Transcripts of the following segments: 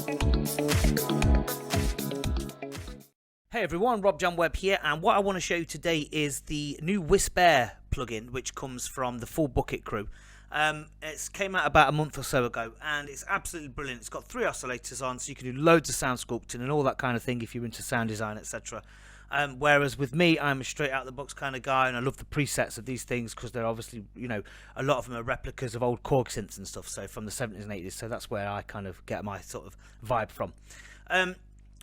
Hey everyone, Rob John Webb here, and what I want to show you today is the new Whisp-Air plugin, which comes from the Full Bucket crew. It came out about a month or so ago, and it's absolutely brilliant. It's got 3 oscillators on, so you can do loads of sound sculpting and all that kind of thing if you're into sound design, etc. Whereas with me, I'm a straight out the box kind of guy, and I love the presets of these things because they're obviously, you know, a lot of them are replicas of old Korg synths and stuff, so from the 70s and 80s, so that's where I kind of get my sort of vibe from.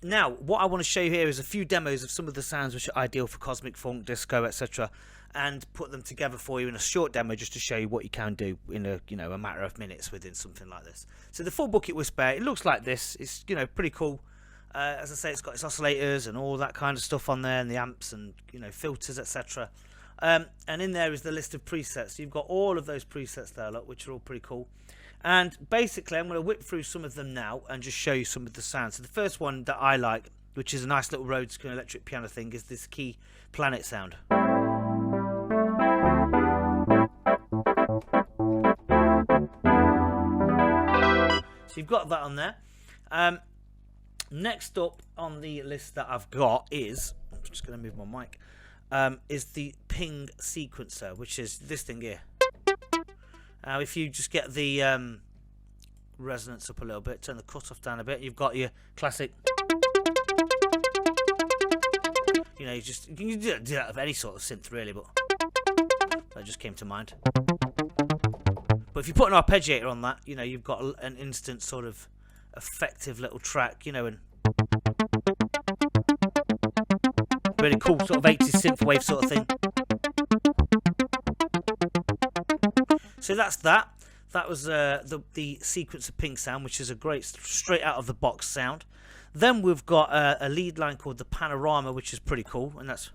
Now, what I want to show you here is a few demos of some of the sounds which are ideal for cosmic funk, disco, etc., and put them together for you in a short demo just to show you what you can do in a matter of minutes within something like this. So the Full Bucket Whisp-Air, it looks like this. It's pretty cool. As I say, it's got its oscillators and all that kind of stuff on there, and the amps and filters, etc. And in there is the list of presets. You've got all of those presets there, look, which are all pretty cool. And basically, I'm going to whip through some of them now and just show you some of the sounds. So the first one that I like, which is a nice little Rhodes electric piano thing, is this Key Planet sound. So you've got that on there. Next up on the list that I've got is, I'm just going to move my mic, is the Ping sequencer, which is this thing here. Now, if you just get the resonance up a little bit, turn the cutoff down a bit, you've got your classic. You can do that with any sort of synth, really, but that just came to mind. But if you put an arpeggiator on that, you've got an instant sort of effective little track, and really cool sort of 80s synthwave sort of thing. So that's that. That was the sequence of Ping sound, which is a great straight out of the box sound. Then we've got a lead line called the Panorama, which is pretty cool, and that's.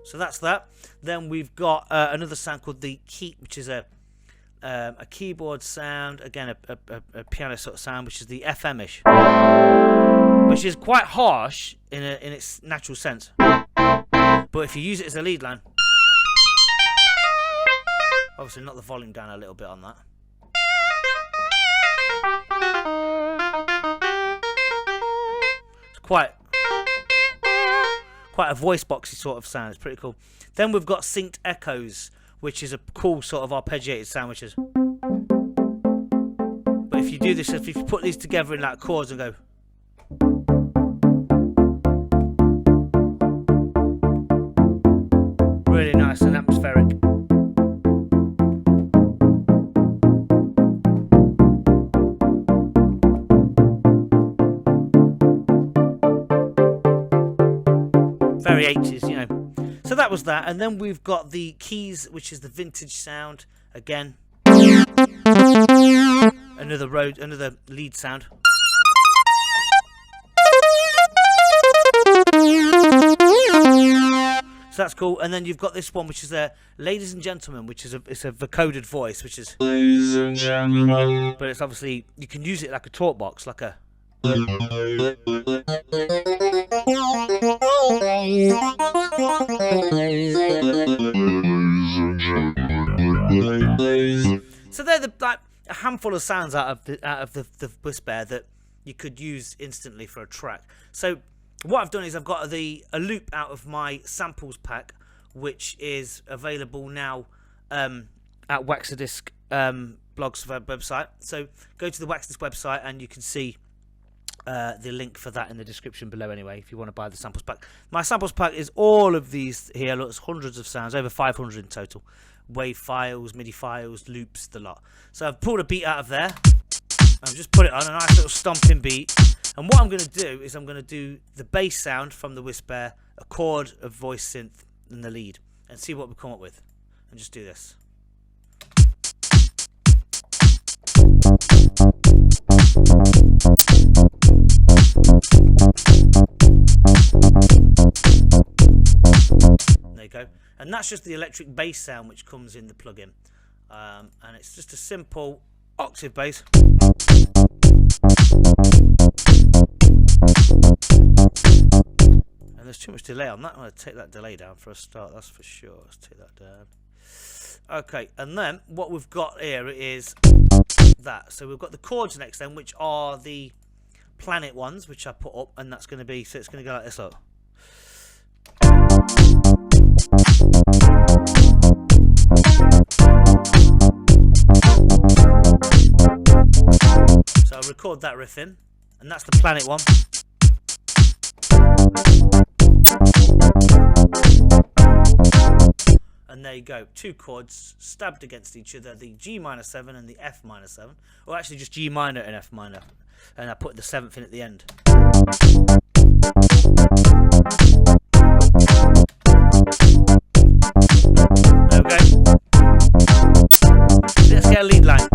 So that's that. Then we've got another sound called the Key, which is a keyboard sound, again a piano sort of sound, which is the FM-ish, which is quite harsh in its natural sense. But if you use it as a lead line, obviously knock the volume down a little bit on that. It's quite a voice boxy sort of sound. It's pretty cool. Then we've got Synced Echoes, which is a cool sort of arpeggiated sound, which is. But if you do this, if you put these together in like chords and go. Really nice and atmospheric. Very 80s, So that was that, and then we've got the Keys, which is the vintage sound. Again, another lead sound. So that's cool. And then you've got this one, which is Ladies and Gentlemen, which is it's a vocoded voice, which is. Ladies and Gentlemen. But it's obviously you can use it like a talk box, like a. So they're a handful of sounds out of the Whisp-Air that you could use instantly for a track. So what I've done is I've got a loop out of my samples pack, which is available now at Waxadisc blogs website. So go to the Waxadisc website and you can see the link for that in the description below anyway, if you want to buy the samples pack. My samples pack is all of these here. Look, it's hundreds of sounds, over 500 in total. Wave files, MIDI files, loops, the lot. So I've pulled a beat out of there. I've just put it on a nice little stomping beat. And what I'm going to do is I'm going to do the bass sound from the Whisp-Air, a chord of voice synth in the lead, and see what we come up with. And just do this. There you go. And that's just the electric bass sound which comes in the plugin. And it's just a simple octave bass. And there's too much delay on that. I'm going to take that delay down for a start, that's for sure. Let's take that down. Okay, and then what we've got here is that. So we've got the chords next then, which are the planet ones, which I put up, and that's going to be, so it's going to go like this, look. So I'll record that riff in, and that's the planet one. And there you go, two chords stabbed against each other, the G minor 7 and the F minor 7, or actually just G minor and F minor, and I put the 7th in at the end. Okay, let's get a lead line.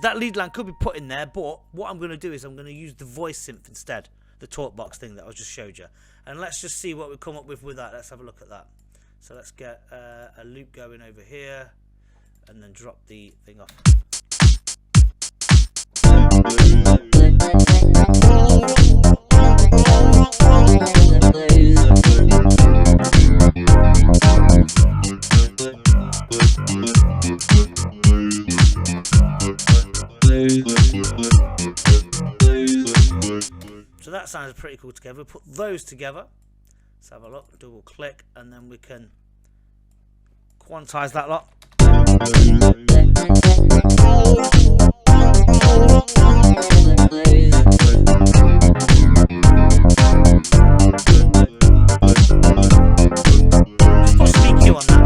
That lead line could be put in there, but what I'm going to do is I'm going to use the voice synth instead, the talk box thing that I just showed you. And let's just see what we come up with that. Let's have a look at that. So let's get a loop going over here and then drop the thing off. So that sounds pretty cool together. We'll put those together. Let's have a look, double click, and then we can quantize that lot. Just put some EQ on that.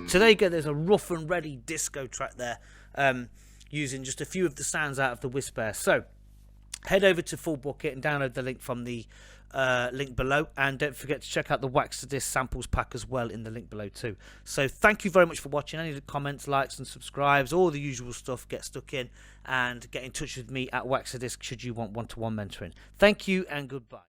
So there you go, there's a rough and ready disco track there, using just a few of the sounds out of the Whisp-Air. So head over to Full Bucket and download the link from the link below, and don't forget to check out the Waxadisc samples pack as well in the link below too. So thank you very much for watching. Any comments, likes and subscribes, all the usual stuff, get stuck in and get in touch with me at Waxadisc should you want one-to-one mentoring. Thank you and goodbye.